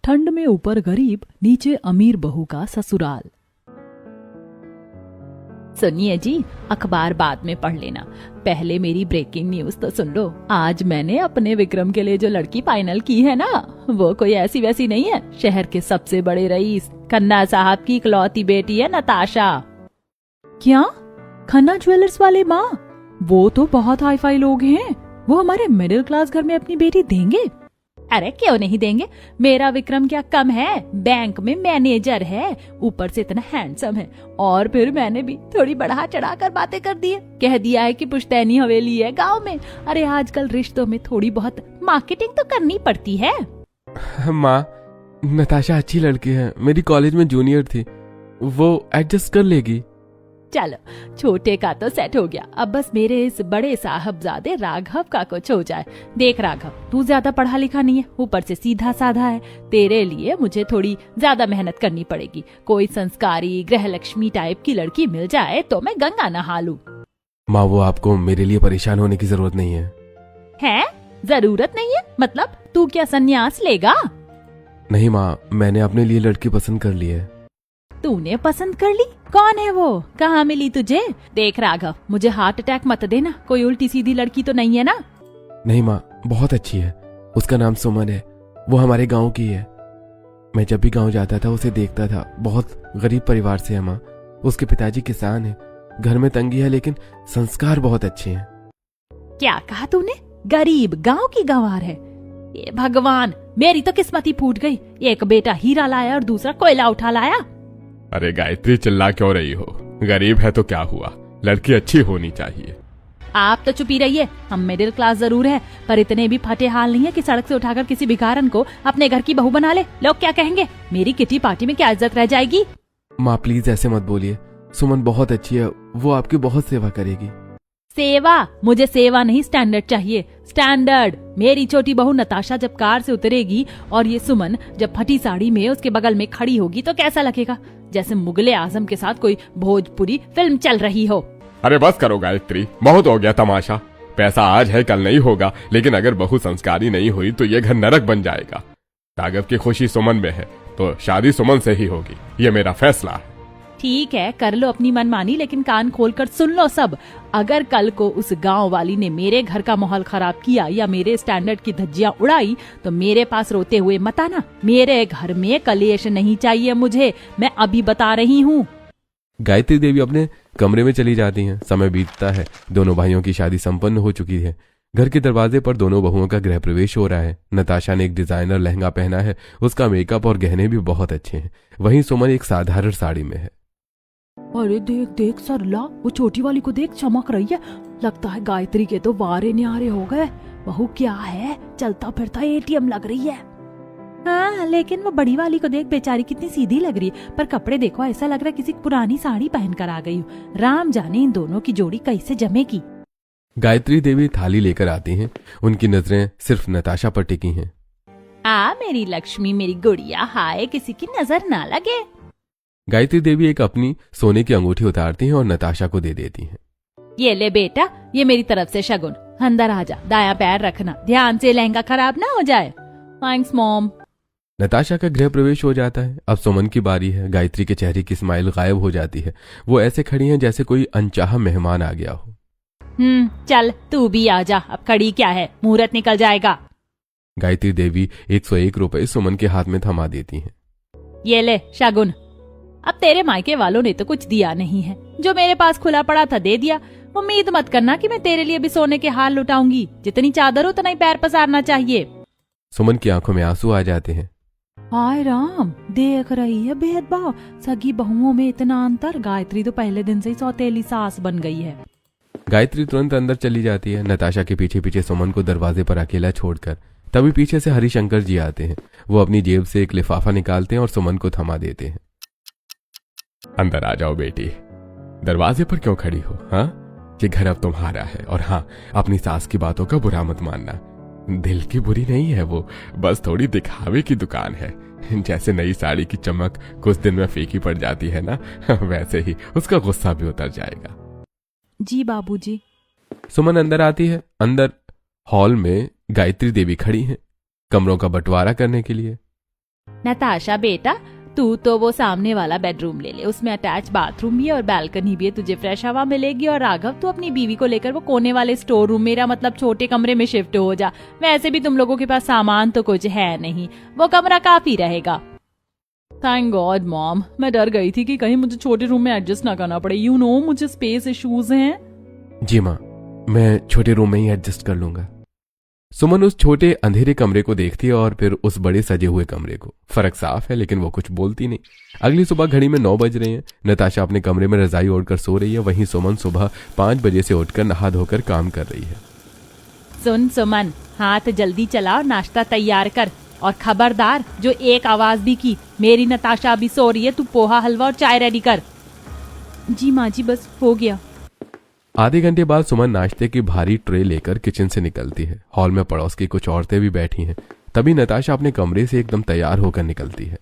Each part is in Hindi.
ठंड में ऊपर गरीब, नीचे अमीर बहू का ससुराल। सुनिए जी, अखबार बाद में पढ़ लेना, पहले मेरी ब्रेकिंग न्यूज तो सुन लो। आज मैंने अपने विक्रम के लिए जो लड़की फाइनल की है ना, वो कोई ऐसी वैसी नहीं है। शहर के सबसे बड़े रईस खन्ना साहब की इकलौती बेटी है नताशा। क्या? खन्ना ज्वेलर्स वाले माँ? वो तो बहुत हाई फाई लोग हैं। वो हमारे मिडिल क्लास घर में अपनी बेटी देंगे? अरे क्यों नहीं देंगे, मेरा विक्रम क्या कम है, बैंक में मैनेजर है, ऊपर से इतना हैंडसम है। और फिर मैंने भी थोड़ी बढ़ा चढ़ा कर बातें कर दी है, कह दिया है कि पुश्तैनी हवेली है गांव में। अरे आजकल रिश्तों में थोड़ी बहुत मार्केटिंग तो करनी पड़ती है। माँ, नताशा अच्छी लड़की है, मेरी कॉलेज में जूनियर थी, वो एडजस्ट कर लेगी। चलो, छोटे का तो सेट हो गया, अब बस मेरे इस बड़े साहबजादे राघव का कुछ हो जाए। देख राघव, तू ज्यादा पढ़ा लिखा नहीं है, ऊपर से सीधा साधा है, तेरे लिए मुझे थोड़ी ज्यादा मेहनत करनी पड़ेगी। कोई संस्कारी गृहलक्ष्मी टाइप की लड़की मिल जाए तो मैं गंगा नहा लूं। माँ, वो आपको मेरे लिए परेशान होने की जरूरत नहीं है। है? जरूरत नहीं है मतलब तू क्या संन्यास लेगा? नहीं माँ, मैंने अपने लिए लड़की पसंद कर ली है। तूने पसंद कर ली? कौन है वो? कहाँ मिली तुझे? देख राघव, मुझे हार्ट अटैक मत देना, कोई उल्टी सीधी लड़की तो नहीं है ना? नहीं माँ, बहुत अच्छी है, उसका नाम सुमन है, वो हमारे गांव की है। मैं जब भी गांव जाता था उसे देखता था, बहुत गरीब परिवार से है माँ। उसके पिताजी किसान है, घर में तंगी है लेकिन संस्कार बहुत अच्छे हैं। क्या कहा तूने? गरीब गांव की गंवार है? ये भगवान, मेरी तो किस्मत ही फूट गई, एक बेटा हीरा लाया और दूसरा कोयला उठा लाया। अरे गायत्री, चिल्ला क्यों रही हो? गरीब है तो क्या हुआ, लड़की अच्छी होनी चाहिए। आप तो चुप ही रहिए, हम मिडिल क्लास जरूर है, पर इतने भी फटे हाल नहीं है कि सड़क से उठाकर किसी भिखारन को अपने घर की बहू बना ले। लोग क्या कहेंगे? मेरी किटी पार्टी में क्या इज्जत रह जाएगी? माँ प्लीज ऐसे मत बोलिए, सुमन बहुत अच्छी है, वो आपकी बहुत सेवा करेगी। सेवा? मुझे सेवा नहीं, स्टैंडर्ड चाहिए, स्टैंडर्ड। मेरी छोटी बहू नताशा जब कार से उतरेगी और ये सुमन जब फटी साड़ी में उसके बगल में खड़ी होगी तो कैसा लगेगा? जैसे मुगले आजम के साथ कोई भोजपुरी फिल्म चल रही हो। अरे बस करो गायत्री, बहुत हो गया तमाशा। पैसा आज है कल नहीं होगा, लेकिन अगर बहू संस्कारी नहीं हुई तो ये घर नरक बन जाएगा। राघव की खुशी सुमन में है तो शादी सुमन से ही होगी, ये मेरा फैसला है। ठीक है, कर लो अपनी मनमानी, लेकिन कान खोलकर सुन लो सब। अगर कल को उस गांव वाली ने मेरे घर का माहौल खराब किया या मेरे स्टैंडर्ड की धज्जियां उड़ाई तो मेरे पास रोते हुए मत आना। मेरे घर में कलेश नहीं चाहिए मुझे, मैं अभी बता रही हूँ। गायत्री देवी अपने कमरे में चली जाती हैं। समय बीतता है, दोनों भाइयों की शादी संपन्न हो चुकी है। घर के दरवाजे पर दोनों बहुओं का गृह प्रवेश हो रहा है। नताशा ने एक डिजाइनर लहंगा पहना है, उसका मेकअप और गहने भी बहुत अच्छे हैं। वहीं सुमन एक साधारण साड़ी में है। अरे देख देख सरला, वो छोटी वाली को देख, चमक रही है, लगता है गायत्री के तो वारे न्यारे हो गए। बहू क्या है, चलता फिरता एटीएम लग रही है। हाँ, लेकिन वो बड़ी वाली को देख, बेचारी कितनी सीधी लग रही है, पर कपड़े देखो, ऐसा लग रहा है किसी पुरानी साड़ी पहन कर आ गई हूँ। राम जाने इन दोनों की जोड़ी कैसे जमेगी। गायत्री देवी थाली लेकर आती हैं, उनकी नजरें सिर्फ नताशा पर टिकी हैं। आ मेरी लक्ष्मी, मेरी गुड़िया, हाय किसी की नजर ना लगे। गायत्री देवी एक अपनी सोने की अंगूठी उतारती हैं और नताशा को दे देती हैं। ये ले बेटा, ये मेरी तरफ से शगुन, अंदर आ जा, दायां पैर रखना, ध्यान से लहंगा खराब ना हो जाए। Thanks mom. नताशा का गृह प्रवेश हो जाता है। अब सुमन की बारी है। गायत्री के चेहरे की स्माइल गायब हो जाती है, वो ऐसे खड़ी हैं जैसे कोई अनचाहा मेहमान आ गया हो। चल तू भी आ जा, अब खड़ी क्या है, मुहूर्त निकल जाएगा। गायत्री देवी 101 रुपए सुमन के हाथ में थमा देती हैं। ये ले शगुन। अब तेरे मायके वालों ने तो कुछ दिया नहीं है, जो मेरे पास खुला पड़ा था दे दिया। उम्मीद मत करना कि मैं तेरे लिए भी सोने के हार लुटाऊंगी, जितनी चादर उतना ही पैर पसारना चाहिए। सुमन की आंखों में आंसू आ जाते हैं। हाय राम, देख रही है भेदभाव, सगी बहुओं में इतना अंतर। गायत्री तो पहले दिन से ही सौतेली सास बन गई है। गायत्री तुरंत अंदर चली जाती है, नताशा के पीछे पीछे सुमन को दरवाजे पर अकेला छोड़कर। तभी पीछे से हरिशंकर जी आते हैं। वो अपनी जेब से एक लिफाफा निकालते हैं और सुमन को थमा देते हैं। अंदर आ जाओ बेटी, दरवाजे पर क्यों खड़ी हो? हाँ, ये घर अब तुम्हारा है। और हाँ, अपनी सास की बातों का बुरा मत मानना, दिल की बुरी नहीं है वो, बस थोड़ी दिखावे की दुकान है। जैसे नई साड़ी की चमक कुछ दिन में फीकी पड़ जाती है ना, वैसे ही उसका गुस्सा भी उतर जाएगा। जी बाबूजी। सुमन अंदर आती है। अंदर हॉल में गायत्री देवी खड़ी हैं, कमरों का बंटवारा करने के लिए। नताशा बेटा, तू तो वो सामने वाला बेडरूम ले ले, उसमें अटैच बाथरूम भी है और बालकनी भी है, तुझे फ्रेश हवा मिलेगी। और राघव, तू अपनी बीवी को लेकर वो कोने वाले स्टोर रूम, मेरा मतलब छोटे कमरे में शिफ्ट हो जा। वैसे भी तुम लोगों के पास सामान तो कुछ है नहीं, वो कमरा काफी रहेगा। थैंक गॉड मॉम, मैं डर गई थी कि कहीं मुझे छोटे रूम में एडजस्ट ना करना पड़े। यू नो, मुझे स्पेस इश्यूज हैं। जी माँ, मैं छोटे रूम में ही एडजस्ट कर लूंगा। सुमन उस छोटे अंधेरे कमरे को देखती है और फिर उस बड़े सजे हुए कमरे को। फर्क साफ है, लेकिन वो कुछ बोलती नहीं। अगली सुबह घड़ी में 9 बज रहे हैं। नताशा अपने कमरे में रजाई ओढ़कर सो रही है, वहीं सुमन सुबह 5 बजे से उठकर नहा धोकर काम कर रही है। सुन सुमन, हाथ जल्दी चला और नाश्ता तैयार कर। और खबरदार, जो एक आवाज भी की, मेरी नताशा अभी सो रही है, तू पोहा, हलवा और चाय रेडी कर। जी माँ जी, बस हो गया। आधे घंटे बाद सुमन नाश्ते की भारी ट्रे लेकर किचन से निकलती है। हॉल में पड़ोस की कुछ औरतें भी बैठी हैं। तभी नताशा अपने कमरे से एकदम तैयार होकर निकलती है।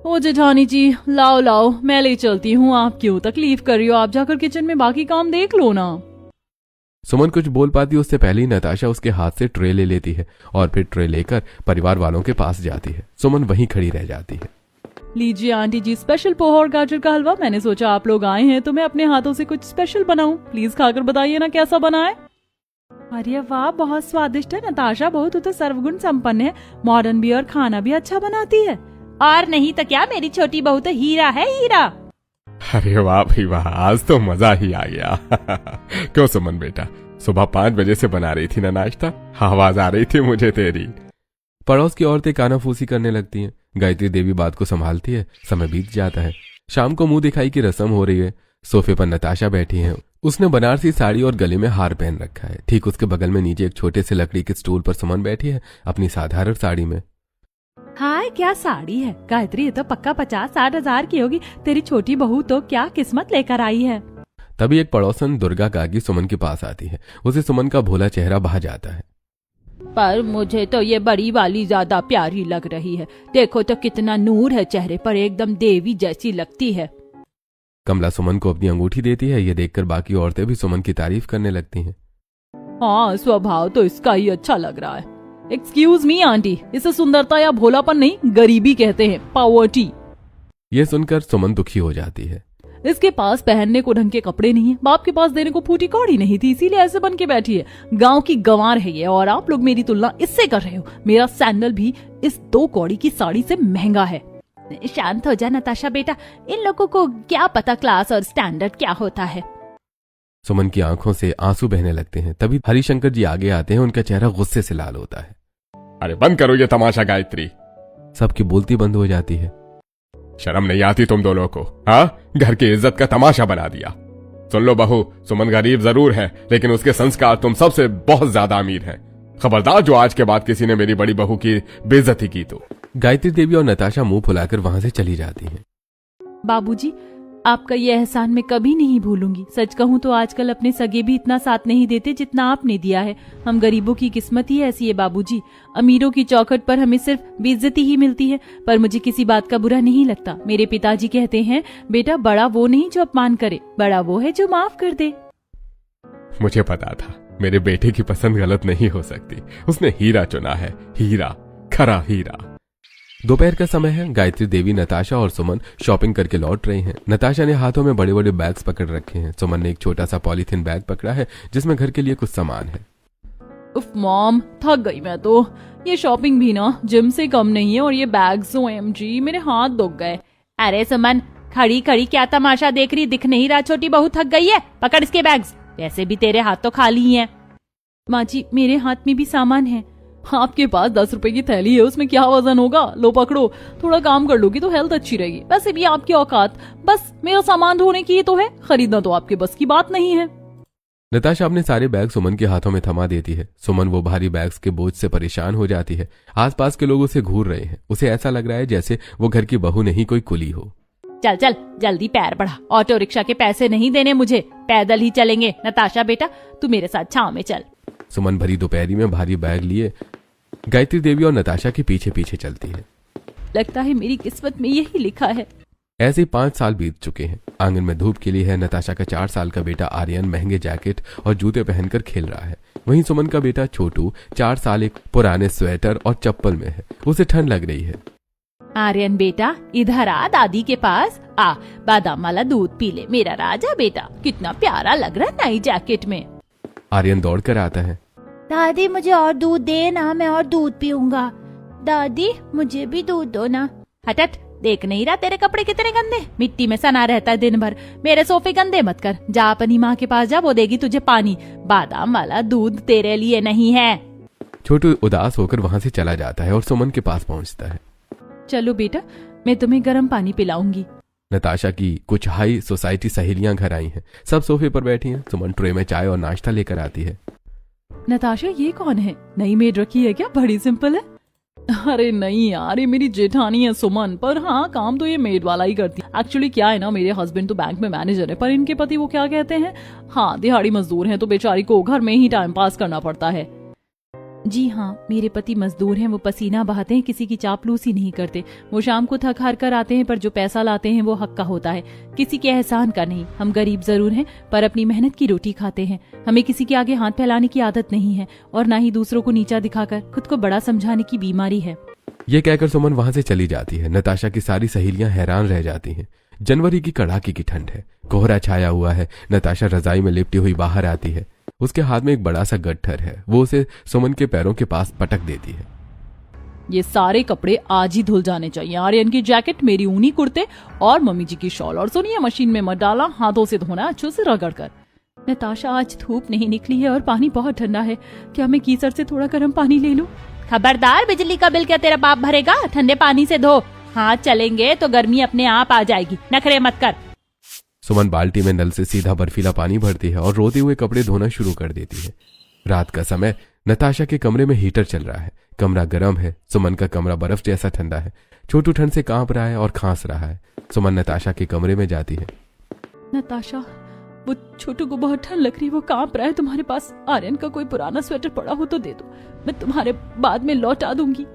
ओ जेठानी जी, लाओ लाओ, मैं ले चलती हूँ। आप क्यों तकलीफ कर रही हो? आप जाकर किचन में बाकी काम देख लो ना। सुमन कुछ बोल पाती उससे पहले ही नताशा उसके हाथ से ट्रे ले लेती है और फिर ट्रे लेकर परिवार वालों के पास जाती है। सुमन वहीं खड़ी रह जाती है। लीजिए आंटी जी, स्पेशल पोहा और गाजर का हलवा। मैंने सोचा आप लोग आए हैं तो मैं अपने हाथों से कुछ स्पेशल बनाऊं। प्लीज खाकर बताइए ना कैसा बना है। अरे वाह, बहुत स्वादिष्ट है नताशा, बहुत तो सर्वगुण संपन्न है, मॉडर्न भी और खाना भी अच्छा बनाती है। और नहीं तो क्या, मेरी छोटी बहू तो हीरा है, हीरा। अरे वाह भाई वाह, आज तो मजा ही आ गया। क्यों सुमन बेटा, सुबह 5 बजे से बना रही थी ना नाश्ता? आवाज आ रही थी मुझे तेरी। पड़ोस की औरतें कानाफूसी करने लगती हैं। गायत्री देवी बात को संभालती है। समय बीत जाता है। शाम को मुंह दिखाई की रस्म हो रही है। सोफे पर नताशा बैठी है। उसने बनारसी साड़ी और गले में हार पहन रखा है। ठीक उसके बगल में नीचे एक छोटे से लकड़ी के स्टूल पर सुमन बैठी है, अपनी साधारण साड़ी में। हाय, क्या साड़ी है गायत्री, ये तो पक्का 50-60 हजार की होगी। तेरी छोटी बहू तो क्या किस्मत लेकर आई है। तभी एक पड़ोसन दुर्गा काकी सुमन के पास आती है। उसे सुमन का भोला चेहरा भा जाता है। पर मुझे तो ये बड़ी वाली ज्यादा प्यारी लग रही है। देखो तो कितना नूर है चेहरे पर, एकदम देवी जैसी लगती है। कमला सुमन को अपनी अंगूठी देती है। ये देखकर बाकी औरतें भी सुमन की तारीफ करने लगती हैं। हाँ, स्वभाव तो इसका ही अच्छा लग रहा है। एक्सक्यूज मी आंटी, इसे सुंदरता या भोलापन नहीं, गरीबी कहते हैं, पॉवर्टी। ये सुनकर सुमन दुखी हो जाती है। इसके पास पहनने को ढंग के कपड़े नहीं है, बाप के पास देने को फूटी कौड़ी नहीं थी, इसीलिए ऐसे बन के बैठी है। गांव की गंवार है ये, और आप लोग मेरी तुलना इससे कर रहे हो। मेरा सैंडल भी इस 2 कौड़ी की साड़ी से महंगा है। शांत हो जा नताशा बेटा, इन लोगों को क्या पता क्लास और स्टैंडर्ड क्या होता है। सुमन की आंखों से आंसू बहने लगते हैं। तभी हरिशंकर जी आगे आते हैं। उनका चेहरा गुस्से से लाल होता है। अरे बंद करो ये तमाशा गायत्री। सबकी बोलती बंद हो जाती है। शर्म नहीं आती तुम दोनों को? हाँ, घर की इज्जत का तमाशा बना दिया। सुन लो बहू, सुमन गरीब जरूर है, लेकिन उसके संस्कार तुम सबसे बहुत ज्यादा अमीर हैं। खबरदार जो आज के बाद किसी ने मेरी बड़ी बहू की बेइज्जती की तो। गायत्री देवी और नताशा मुंह फुलाकर वहां से चली जाती हैं। बाबूजी, आपका ये एहसान मैं कभी नहीं भूलूंगी। सच कहूँ तो आजकल अपने सगे भी इतना साथ नहीं देते जितना आपने दिया है। हम गरीबों की किस्मत ही ऐसी है बाबूजी। अमीरों की चौखट पर हमें सिर्फ बेइज्जती ही मिलती है। पर मुझे किसी बात का बुरा नहीं लगता। मेरे पिताजी कहते हैं, बेटा बड़ा वो नहीं जो अपमान करे, बड़ा वो है जो माफ कर दे। मुझे पता था मेरे बेटे की पसंद गलत नहीं हो सकती। उसने हीरा चुना है, हीरा, खरा हीरा। दोपहर का समय है। गायत्री देवी, नताशा और सुमन शॉपिंग करके लौट रहे हैं। नताशा ने हाथों में बड़े बड़े बैग्स पकड़ रखे हैं। सुमन ने एक छोटा सा पॉलीथीन बैग पकड़ा है जिसमें घर के लिए कुछ सामान है। उफ मॉम, थक गई मैं तो। ये शॉपिंग भी ना जिम से कम नहीं है, और ये बैग्स OMG, मेरे हाथ दुख गए। अरे सुमन, खड़ी खड़ी क्या तमाशा देख रही, दिख नहीं रहा छोटी बहू थक गई है? पकड़ इसके बैग्स, वैसे भी तेरे हाथ तो खाली हैं। माँ जी, मेरे हाथ में भी सामान है। आपके पास 10 रुपए की थैली है, उसमें क्या वजन होगा? लो पकड़ो, थोड़ा काम कर लोगी तो हेल्थ अच्छी रहेगी। वैसे भी आपकी औकात बस मेरा सामान धोने की तो है, खरीदना तो आपके बस की बात नहीं है। नताशा अपने सारे बैग सुमन के हाथों में थमा देती है। सुमन वो भारी बैग्स के बोझ से परेशान हो जाती है। आसपास के लोग उसे घूर रहे हैं। उसे ऐसा लग रहा है जैसे वो घर की बहू नहीं कोई कुली हो। चल चल जल्दी पैर बढ़ा, ऑटो रिक्शा के पैसे नहीं देने मुझे, पैदल ही चलेंगे। नताशा बेटा, तू मेरे साथ छांव में चल। सुमन भरी दोपहरी में भारी बैग लिए गायत्री देवी और नताशा के पीछे पीछे चलती है। लगता है मेरी किस्मत में यही लिखा है। ऐसे 5 साल बीत चुके हैं। आंगन में धूप खिली है। नताशा का 4 साल का बेटा आर्यन महंगे जैकेट और जूते पहनकर खेल रहा है। वहीं सुमन का बेटा छोटू 4 साल एक पुराने स्वेटर और चप्पल में है। उसे ठंड लग रही है। आर्यन बेटा इधर आ दादी के पास आ, बादाम वाला दूध पी ले मेरा राजा बेटा, कितना प्यारा लग रहा है नई जैकेट में। आर्यन दौड़ कर आता है। दादी मुझे और दूध दे ना, मैं और दूध पीऊंगा। दादी मुझे भी दूध दो ना। हट हट, देख नहीं रहा तेरे कपड़े कितने गंदे, मिट्टी में सना रहता है दिन भर। मेरे सोफे गंदे मत कर, जा अपनी माँ के पास जा, वो देगी तुझे पानी। बादाम वाला दूध तेरे लिए नहीं है। छोटू उदास होकर वहाँ से चला जाता है और सुमन के पास पहुँचता है। चलो बेटा, मैं तुम्हें गर्म पानी पिलाऊंगी। नताशा की कुछ हाई सोसाइटी सहेलियां घर आई हैं। सब सोफे पर बैठी हैं। सुमन ट्रे में चाय और नाश्ता लेकर आती है। नताशा ये कौन है, नई मेड रखी है क्या? बड़ी सिंपल है। अरे नहीं यार, ये मेरी जेठानी है सुमन, पर हाँ काम तो ये मेड वाला ही करती है। एक्चुअली क्या है ना, मेरे हस्बैंड तो बैंक में मैनेजर है, पर इनके पति वो क्या कहते हैं, हाँ दिहाड़ी मजदूर हैं, तो बेचारी को घर में ही टाइम पास करना पड़ता है। जी हाँ, मेरे पति मजदूर हैं, वो पसीना बहाते हैं, किसी की चापलूसी नहीं करते। वो शाम को थक हार कर आते हैं, पर जो पैसा लाते हैं वो हक का होता है, किसी के एहसान का नहीं। हम गरीब जरूर हैं, पर अपनी मेहनत की रोटी खाते हैं। हमें किसी के आगे हाथ फैलाने की आदत नहीं है, और ना ही दूसरों को नीचा दिखाकर खुद को बड़ा समझाने की बीमारी है। ये कहकर सुमन वहां से चली जाती है। नताशा की सारी सहेलियां हैरान रह जाती हैं। जनवरी की कड़ाके की ठंड है, कोहरा छाया हुआ है। नताशा रजाई में लिपटी हुई बाहर आती है। उसके हाथ में एक बड़ा सा गट्ठर है, वो उसे सुमन के पैरों के पास पटक देती है। ये सारे कपड़े आज ही धुल जाने चाहिए। आर्यन की जैकेट, मेरी ऊनी कुर्ते और मम्मी जी की शॉल। और सुनिए, मशीन में मत डाला, हाथों से धोना अच्छे से रगड़ कर। नताशा आज धूप नहीं निकली है और पानी बहुत ठंडा है, क्या मैं गीजर से थोड़ा गर्म पानी ले लूं? खबरदार, बिजली का बिल क्या तेरा बाप भरेगा? ठंडे पानी से धो, हाथ चलेंगे तो गर्मी अपने आप आ जाएगी, नखरे मत कर। सुमन बाल्टी में नल से सीधा बर्फीला पानी भरती है और रोते हुए कपड़े धोना शुरू कर देती है। रात का समय, नताशा के कमरे में हीटर चल रहा है। कमरा गर्म है। सुमन का कमरा बर्फ जैसा ठंडा है। छोटू ठंड से कांप रहा है और खांस रहा है। सुमन नताशा के कमरे में जाती है। नताशा, वो छोटू को बहुत ठंड लग रही है, वो कांप रहा है। तुम्हारे पास आर्यन का कोई पुराना स्वेटर पड़ा हो तो दे दो, मैं तुम्हारे बाद में लौटा दूंगी।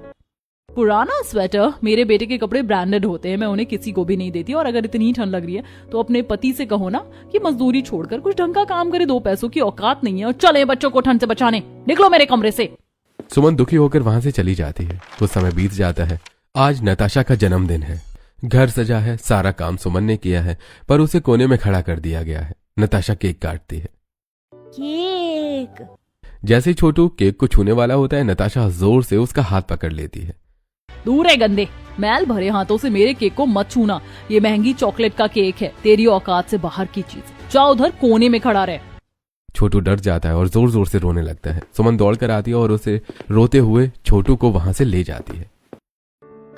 पुराना स्वेटर? मेरे बेटे के कपड़े ब्रांडेड होते हैं, मैं उन्हें किसी को भी नहीं देती। और अगर इतनी ठंड लग रही है तो अपने पति से कहो ना कि मजदूरी छोड़कर कुछ ढंग का काम करे, 2 पैसों की औकात नहीं है। और चले बच्चों को ठंड से बचाने, निकलो मेरे कमरे से। सुमन दुखी होकर वहां से चली जाती है। कुछ समय बीत जाता है। आज नताशा का जन्मदिन है। घर सजा है, सारा काम सुमन ने किया है, पर उसे कोने में खड़ा कर दिया गया है। नताशा केक काटती है। केक। जैसे ही छोटू केक को छूने वाला होता है, नताशा जोर से उसका हाथ पकड़ लेती है। दूर है गंदे, मैल भरे हाथों से मेरे केक को मत छूना। ये महंगी चॉकलेट का केक है, तेरी औकात से बाहर की चीज। जाओ उधर कोने में खड़ा रहे। छोटू डर जाता है और जोर जोर से रोने लगता है। सुमन दौड़ कर आती है और उसे रोते हुए छोटू को वहां से ले जाती है।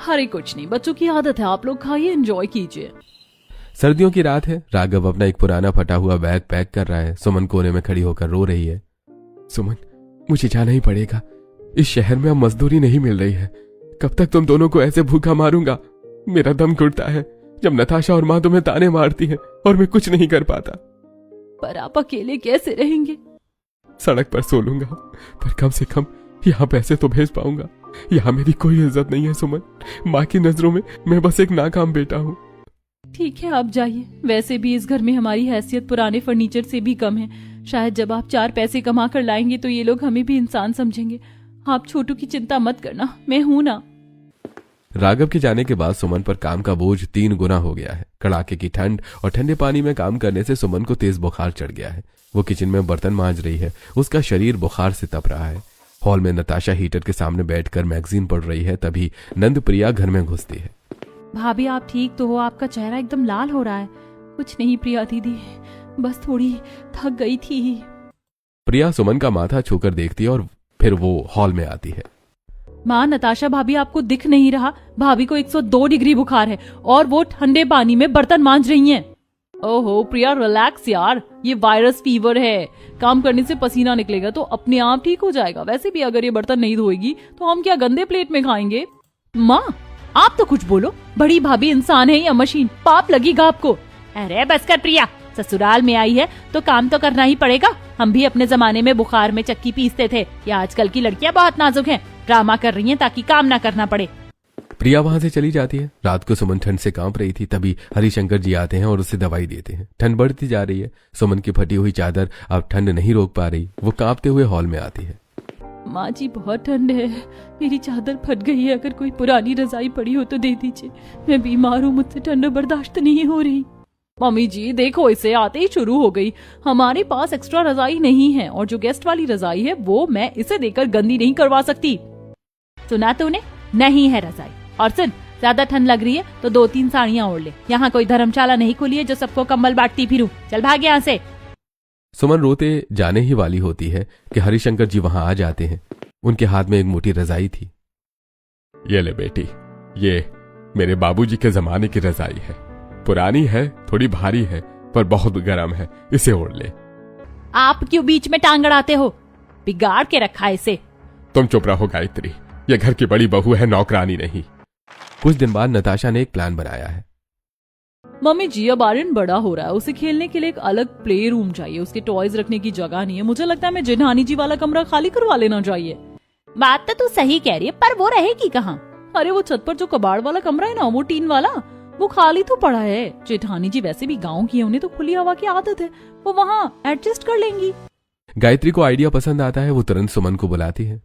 अरे कुछ नहीं, बच्चों की आदत है, आप लोग खाइए, एंजॉय कीजिए। सर्दियों की रात है। राघव अपना एक पुराना फटा हुआ बैग पैक कर रहा है। सुमन कोने में खड़ी होकर रो रही है। सुमन, मुझे जाना ही पड़ेगा। इस शहर में अब मजदूरी नहीं मिल रही है। कब तक तुम दोनों को ऐसे भूखा मारूंगा? मेरा दम घुटता है जब नताशा और माँ तुम्हें ताने मारती है और मैं कुछ नहीं कर पाता। पर आप अकेले कैसे रहेंगे? सड़क पर सो लूंगा, पर कम से कम यहाँ पैसे तो भेज पाऊंगा। यहाँ मेरी कोई इज्जत नहीं है सुमन। माँ की नजरों में मैं बस एक नाकाम बेटा हूँ। ठीक है, आप जाइए। वैसे भी इस घर में हमारी हैसियत पुराने फर्नीचर से भी कम है। शायद जब आप 4 पैसे कमा कर लाएंगे तो ये लोग हमें भी इंसान समझेंगे। आप छोटू की चिंता मत करना, मैं हूं ना। राघव के जाने के बाद सुमन पर काम का बोझ 3 गुना हो गया है। कड़ाके की ठंड और ठंडे पानी में काम करने से सुमन को तेज बुखार चढ़ गया है। वो किचन में बर्तन मांज रही है। उसका शरीर बुखार से तप रहा है। हॉल में नताशा हीटर के सामने बैठकर मैगजीन पढ़ रही है। तभी नंदप्रिया घर में घुसती है। भाभी, आप ठीक तो हो? आपका चेहरा एकदम लाल हो रहा है। कुछ नहीं प्रिया दीदी, बस थोड़ी थक गई थी। प्रिया सुमन का माथा छूकर देखती है और फिर वो हॉल में आती है। माँ, नताशा भाभी आपको दिख नहीं रहा? भाभी को 102 डिग्री बुखार है और वो ठंडे पानी में बर्तन मांज रही हैं। ओहो प्रिया, रिलैक्स यार, ये वायरस फीवर है। काम करने से पसीना निकलेगा तो अपने आप ठीक हो जाएगा। वैसे भी अगर ये बर्तन नहीं धोएगी तो हम क्या गंदे प्लेट में खाएंगे? माँ, आप तो कुछ बोलो। बड़ी भाभी इंसान है या मशीन? पाप लगेगा आपको। अरे बस कर प्रिया, ससुराल में आई है तो काम तो करना ही पड़ेगा। हम भी अपने जमाने में बुखार में चक्की पीसते थे। या आजकल की लड़कियां बहुत नाजुक हैं, ड्रामा कर रही हैं ताकि काम ना करना पड़े। प्रिया वहां से चली जाती है। रात को सुमन ठंड से कांप रही थी। तभी हरिशंकर जी आते हैं और उसे दवाई देते हैं। ठंड बढ़ती जा रही है। सुमन की फटी हुई चादर अब ठंड नहीं रोक पा रही। वो कांपते हुए हॉल में आती है। माँ जी बहुत ठंड है, मेरी चादर फट गई है, अगर कोई पुरानी रजाई पड़ी हो तो दे दीजिए, मैं बीमार हूँ, मुझसे ठंड बर्दाश्त नहीं हो रही। मम्मी जी देखो, इसे आते ही शुरू हो गई, हमारे पास एक्स्ट्रा रजाई नहीं है और जो गेस्ट वाली रजाई है वो मैं इसे देकर गंदी नहीं करवा सकती। सुना तूने, नहीं है रजाई। और सुन, ज्यादा ठंड लग रही है तो 2-3 साड़ियाँ ओढ़ ले, यहाँ कोई धर्मशाला नहीं खुली है जो सबको कंबल बांटती फिरूं, चल भाग यहाँ से। सुमन रोते जाने ही वाली होती है कि हरिशंकर जी वहां आ जाते हैं। उनके हाथ में एक मोटी रजाई थी। ये ले बेटी, ये मेरे बाबूजी के जमाने की रजाई है, पुरानी है, थोड़ी भारी है, पर बहुत गर्म है, इसे ओढ़ ले। आप क्यों बीच में टांग अड़ाते हो, बिगाड़ के रखा है इसे। तुम चुप रहो गायत्री, ये घर की बड़ी बहू है, नौकरानी नहीं। कुछ दिन बाद नताशा ने एक प्लान बनाया है। मम्मी जी अब आर्यन बड़ा हो रहा है, उसे खेलने के लिए एक अलग प्ले रूम चाहिए, उसके टॉयज रखने की जगह नहीं है, मुझे लगता है मैं जेठानी जी वाला कमरा खाली करवा लेना चाहिए। बात तो तू सही कह रही है, पर वो रहेगी कहाँ? अरे वो छत पर जो कबाड़ वाला कमरा है ना, वो टीन वाला, वो खाली तो पड़ा है। जेठानी जी वैसे भी गाँव की है, उन्हें तो खुली हवा की आदत है, वो वहाँ एडजस्ट कर लेंगी। गायत्री को आइडिया पसंद आता है, वो तुरंत सुमन को बुलाती है।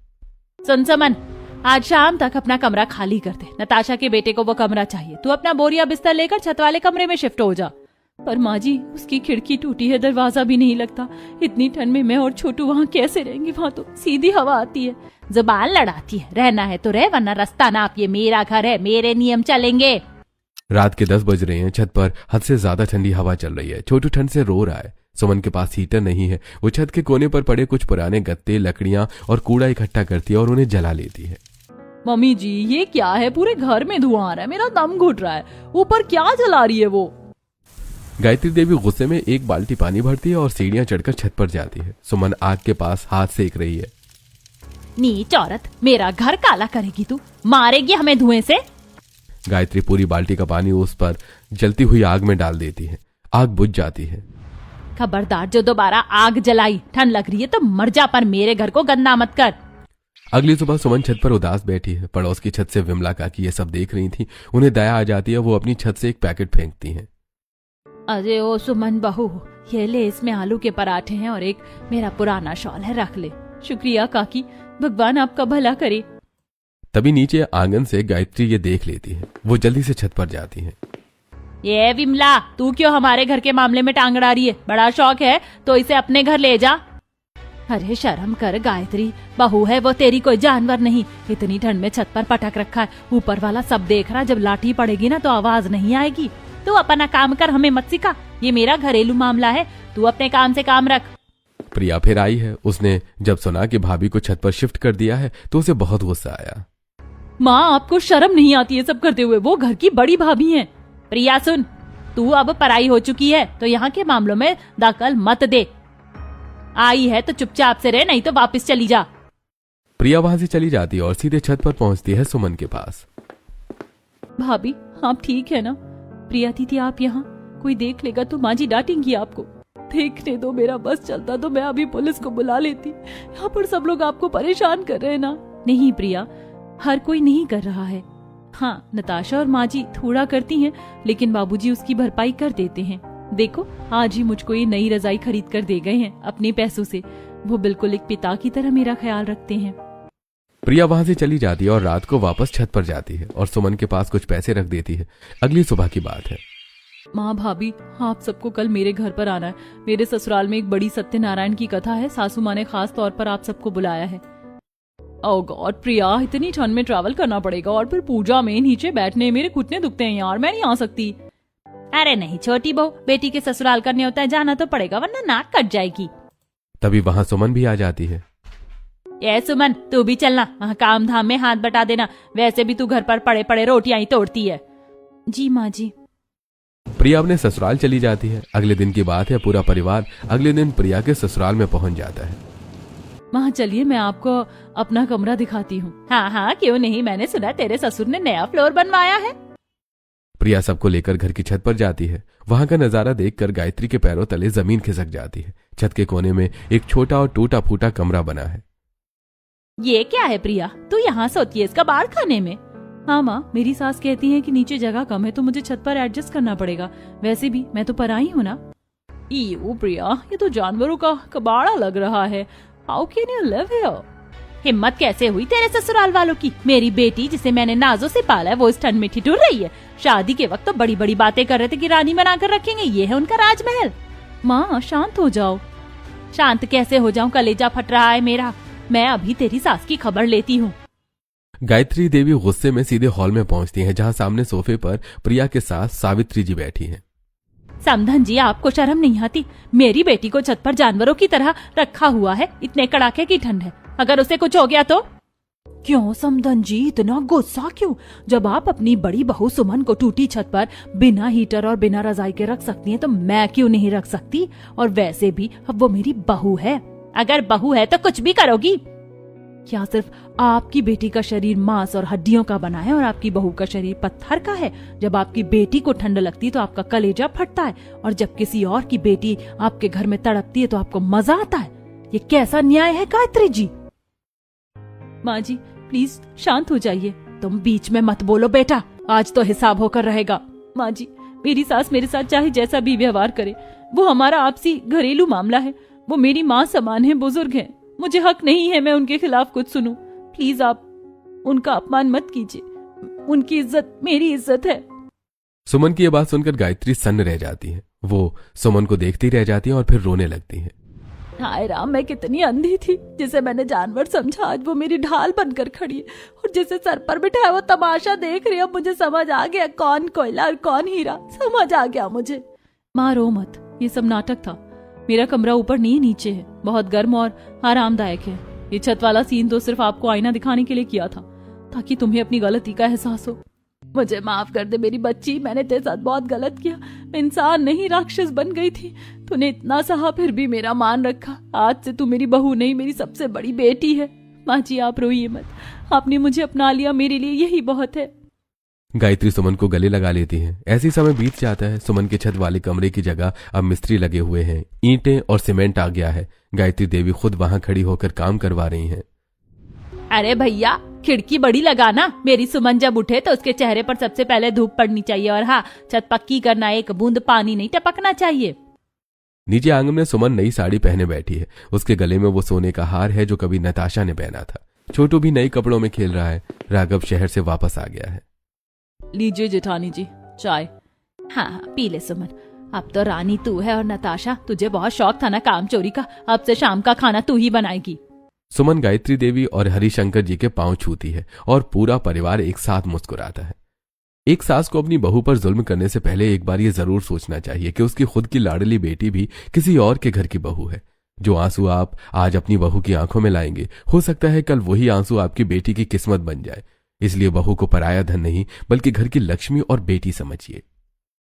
सुन सुमन, आज शाम तक अपना कमरा खाली कर दे, नताशा के बेटे को वो कमरा चाहिए, तू अपना बोरिया बिस्तर लेकर छत वाले कमरे में शिफ्ट हो जा। पर माँ जी उसकी खिड़की टूटी है, दरवाजा भी नहीं लगता, इतनी ठंड में मैं और छोटू वहाँ कैसे रहेंगे, वहाँ तो सीधी हवा आती है। जुबान लड़ाती है, रहना है तो रह, वरना रास्ता नाप, ये मेरा घर है, मेरे नियम चलेंगे। रात के 10 बज रहे हैं, छत पर हद से ज्यादा ठंडी हवा चल रही है। छोटू ठंड से रो रहा है। सुमन के पास हीटर नहीं है, वो छत के कोने पर पड़े कुछ पुराने गत्ते, लकड़ियां और कूड़ा इकट्ठा करती है और उन्हें जला लेती है। मम्मी जी ये क्या है, पूरे घर में धुआं आ रहा है, मेरा दम घुट रहा है, ऊपर क्या जला रही है वो? गायत्री देवी गुस्से में एक बाल्टी पानी भरती है और सीढ़ियां चढ़कर छत पर जाती है। सुमन आग के पास हाथ सेक रही है। नीच औरत, मेरा घर काला करेगी तू, मारेगी हमें धुएं से। गायत्री पूरी बाल्टी का पानी उस पर जलती हुई आग में डाल देती है। आग बुझ जाती है। खबरदार, जो दोबारा आग जलाई, ठंड लग रही है तो मर जा, पर मेरे घर को गंदा मत कर। अगली सुबह सुमन छत पर उदास बैठी है। पड़ोस की छत से विमला काकी ये सब देख रही थी। उन्हें दया आ जाती है, वो अपनी छत से एक पैकेट फेंकती हैं। अरे ओ सुमन बहू, ये ले, इसमें आलू के पराठे हैं और एक मेरा पुराना शॉल है, रख ले। शुक्रिया काकी, भगवान आपका भला करे। तभी नीचे आंगन से गायत्री ये देख लेती है। वो जल्दी से छत पर जाती है। ये विमला, तू क्यों हमारे घर के मामले में टांग अड़ा रही है? बड़ा शौक है तो इसे अपने घर ले जा। अरे शर्म कर गायत्री, बहू है वो, तेरी कोई जानवर नहीं। इतनी ठंड में छत पर पटक रखा है, ऊपर वाला सब देख रहा, जब लाठी पड़ेगी ना तो आवाज नहीं आएगी। तू अपना काम कर, हमें मत सिखा, ये मेरा घरेलू मामला है, तू अपने काम से काम रख। प्रिया फिर आई है। उसने जब सुना कि भाभी को छत पर शिफ्ट कर दिया है तो उसे बहुत गुस्सा आया। माँ आपको शर्म नहीं आती है सब करते हुए? वो घर की बड़ी भाभी हैं। प्रिया सुन, तू अब पराई हो चुकी है तो यहाँ के मामलों में दखल मत दे। आई है तो चुपचाप से रह, नहीं तो वापस चली जा। प्रिया वहां से चली जाती है और सीधे छत पर पहुंचती है सुमन के पास। भाभी आप ठीक है ना? प्रिया दीदी आप यहाँ, कोई देख लेगा तो माँ जी डांटेंगी आपको। देखने दो, मेरा बस चलता तो मैं अभी पुलिस को बुला लेती। यहाँ पर सब लोग आपको परेशान कर रहे हैं ना। नहीं प्रिया, हर कोई नहीं कर रहा है। हाँ, नताशा और माँ जी थोड़ा करती हैं, लेकिन बाबूजी उसकी भरपाई कर देते हैं। देखो आज ही मुझको ये नई रजाई खरीद कर दे गए हैं अपने पैसों से। वो बिल्कुल एक पिता की तरह मेरा ख्याल रखते हैं। प्रिया वहां से चली जाती है और रात को वापस छत पर जाती है और सुमन के पास कुछ पैसे रख देती है। अगली सुबह की बात है। माँ भाभी, आप सबको कल मेरे घर पर आना है। मेरे ससुराल में एक बड़ी सत्यनारायण की कथा है, सासू माँ ने खास तौर पर आप सबको बुलाया है। ओह गॉड प्रिया, इतनी ठंड में ट्रैवल करना पड़ेगा और फिर पूजा में नीचे बैठने, मेरे घुटने दुखते हैं यार, मैं नहीं आ सकती। अरे नहीं छोटी बहू, बेटी के ससुराल करने होता है, जाना तो पड़ेगा वरना नाक कट जाएगी। तभी वहाँ सुमन भी आ जाती है। ये सुमन, तू भी चलना, वहाँ काम धाम में हाथ बटा देना, वैसे भी तू घर पर पड़े पड़े रोटियां ही तोड़ती है। जी माँ जी। प्रिया अपने ससुराल चली जाती है। अगले दिन की बात है। पूरा परिवार अगले दिन प्रिया के ससुराल में पहुंच जाता है। माँ चलिए मैं आपको अपना कमरा दिखाती हूँ। हाँ हाँ क्यों नहीं, मैंने सुना तेरे ससुर ने नया फ्लोर बनवाया है। प्रिया सबको लेकर घर की छत पर जाती है। वहां का नजारा देखकर गायत्री के पैरों तले जमीन खिसक जाती है। छत के कोने में एक छोटा और टूटा फूटा कमरा बना है। ये क्या है प्रिया, तू यहाँ सोती है इसका बाहर खाने में? हाँ माँ, मेरी सास कहती है कि नीचे जगह कम है तो मुझे छत पर एडजस्ट करना पड़ेगा, वैसे भी मैं तो पराई हूँ ना। ई प्रिया, ये तो जानवरों का कबाड़ा लग रहा है। How can you live here? हिम्मत कैसे हुई तेरे ससुराल वालों की? मेरी बेटी जिसे मैंने नाजों से पाला है वो इस ठंड में ठिठुर रही है। शादी के वक्त तो बड़ी बड़ी बातें कर रहे थे कि रानी बनाकर रखेंगे, ये है उनका राजमहल। माँ शांत हो जाओ। शांत कैसे हो जाऊं? कलेजा फट रहा है मेरा। मैं अभी तेरी सास की खबर लेती हूँ। गायत्री देवी गुस्से में सीधे हॉल में पहुंचती हैं, जहां सामने सोफे पर प्रिया के साथ सावित्री जी बैठी हैं। समधन जी, आपको शर्म नहीं आती? मेरी बेटी को छत पर जानवरों की तरह रखा हुआ है। इतने कड़ाके की ठंड है, अगर उसे कुछ हो गया तो? क्यों समधन जी इतना गुस्सा क्यों? जब आप अपनी बड़ी बहू सुमन को टूटी छत पर बिना हीटर और बिना रजाई के रख सकती हैं, तो मैं क्यों नहीं रख सकती? और वैसे भी अब वो मेरी बहू है। अगर बहू है तो कुछ भी करोगी। क्या सिर्फ आपकी बेटी का शरीर मांस और हड्डियों का बना है और आपकी बहू का शरीर पत्थर का है? जब आपकी बेटी को ठंड लगती है तो आपका कलेजा फटता है, और जब किसी और की बेटी आपके घर में तड़पती है तो आपको मजा आता है। ये कैसा न्याय है गायत्री जी? माँ जी प्लीज शांत हो जाइए। तुम बीच में मत बोलो बेटा, आज तो हिसाब होकर रहेगा। माँ जी, मेरी सास मेरे साथ चाहे जैसा भी व्यवहार करे, वो हमारा आपसी घरेलू मामला है। वो मेरी माँ समान है, बुजुर्ग है। मुझे हक नहीं है मैं उनके खिलाफ कुछ सुनूं। प्लीज आप उनका अपमान मत कीजिए। उनकी इज्जत मेरी इज्जत है। सुमन की यह बात सुनकर गायत्री सन्न रह जाती है। वो सुमन को देखती रह जाती है और फिर रोने लगती है। हाय राम, मैं कितनी अंधी थी। जिसे मैंने जानवर समझा आज वो मेरी ढाल बनकर खड़ी है, और जिसे सर पर बिठाया वो तमाशा देख रही है। अब मुझे समझ आ गया कौन कोयला और कौन हीरा। समझ आ गया मुझे। माँ रो मत, ये सब नाटक था। मेरा कमरा ऊपर नहीं नीचे है, बहुत गर्म और आरामदायक है। ये छत वाला सीन तो सिर्फ आपको आईना दिखाने के लिए किया था, ताकि तुम्हें अपनी गलती का एहसास हो। मुझे माफ कर दे मेरी बच्ची, मैंने तेरे साथ बहुत गलत किया। मैं इंसान नहीं राक्षस बन गई थी। तूने इतना सहा फिर भी मेरा मान रखा। आज से तू मेरी बहू नहीं, मेरी सबसे बड़ी बेटी है। माँ जी आप रोइए मत, आपने मुझे अपना लिया, मेरे लिए यही बहुत है। गायत्री सुमन को गले लगा लेती है। ऐसी समय बीत जाता है। सुमन के छत वाले कमरे की जगह अब मिस्त्री लगे हुए हैं। ईंटें और सीमेंट आ गया है। गायत्री देवी खुद वहां खड़ी होकर काम करवा रही हैं। अरे भैया खिड़की बड़ी लगाना। मेरी सुमन जब उठे तो उसके चेहरे पर सबसे पहले धूप पड़नी चाहिए, और हाँ, छत पक्की करना, एक बूंद पानी नहीं टपकना चाहिए। नीचे आंगन में सुमन नई साड़ी पहने बैठी है। उसके गले में वो सोने का हार है जो कभी नताशा ने पहना था। छोटू भी नए कपड़ों में खेल रहा है। राघव शहर से वापस आ गया है। लीजिए जेठानी जी चाय। हाँ पी ले सुमन, अब तो रानी तू है। और नताशा, तुझे बहुत शौक था ना काम चोरी का, अब से शाम का खाना तू ही बनाएगी। सुमन गायत्री देवी और हरिशंकर जी के पांव छूती है और पूरा परिवार एक साथ मुस्कुराता है। एक सास को अपनी बहू पर जुल्म करने से पहले एक बार ये जरूर सोचना चाहिए कि उसकी खुद की लाडली बेटी भी किसी और के घर की बहू है। जो आंसू आप आज अपनी बहू की आंखों में लाएंगे, हो सकता है कल वही आंसू आपकी बेटी की किस्मत बन जाए। इसलिए बहू को पराया धन नहीं बल्कि घर की लक्ष्मी और बेटी समझिए।